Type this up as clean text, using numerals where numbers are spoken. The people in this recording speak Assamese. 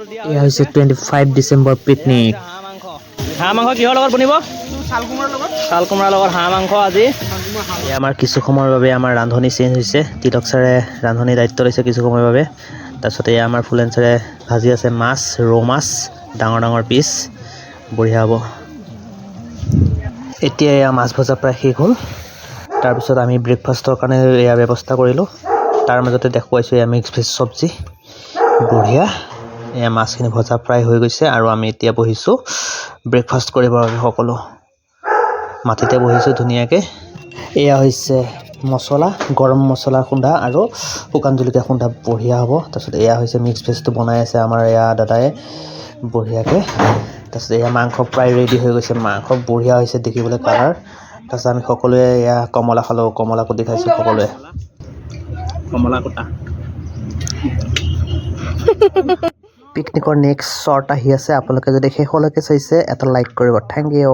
এয়া হৈছে 25 ডিচেম্বৰ পিকনিক। হাঁহ মাংস কিহৰ লগত বনিব? ছাল কোমোৰাৰ লগত হাঁহ মাংস আজি। এয়া আমাৰ কিছু সময়ৰ বাবে আমাৰ ৰান্ধনি চেঞ্জ হৈছে। তিলক ছাৰে ৰান্ধনি দায়িত্ব লৈছে কিছু সময়ৰ বাবে। তাৰপিছত এয়া আমাৰ ফুলেন ছাৰে ভাজি আছে মাছ, ৰৌ মাছ, ডাঙৰ ডাঙৰ পিচ, বঢ়িয়া হ'ব। এতিয়া এয়া মাছ ভজা প্ৰায় শেষ হ'ল। তাৰপিছত আমি ব্ৰেকফাষ্টৰ কাৰণে এয়া ব্যৱস্থা কৰিলোঁ। তাৰ মাজতে দেখুৱাইছোঁ এয়া মিক্স ভেজ চব্জি, বঢ়িয়া। এয়া মাছখিনি ভজা প্ৰায় হৈ গৈছে আৰু আমি এতিয়া বহিছোঁ ব্ৰেকফাষ্ট কৰিবৰ বাবে সকলো। মাটিতে বহিছোঁ ধুনীয়াকৈ। এয়া হৈছে মছলা, গৰম মছলা খুন্দা আৰু শুকান জলকীয়া খুন্দা, বঢ়িয়া হ'ব। তাৰপিছত এয়া হৈছে মিক্স ভেজটো বনাই আছে আমাৰ এয়া দাদাই বঢ়িয়াকৈ। তাৰপিছত এয়া মাংস প্ৰায় ৰেডি হৈ গৈছে, মাংস বঢ়িয়া হৈছে দেখিবলৈ কালাৰ। তাৰপিছত আমি সকলোৱে এয়া কমলা খালোঁ, কমলা কুটি খাইছোঁ সকলোৱে। কমলা কুটা। পিকনিকৰ নেক্সট শ্বট আহি আছে, আপোনালোকে যদি শেষলৈকে চাইছে এটা লাইক কৰিব। Thank U.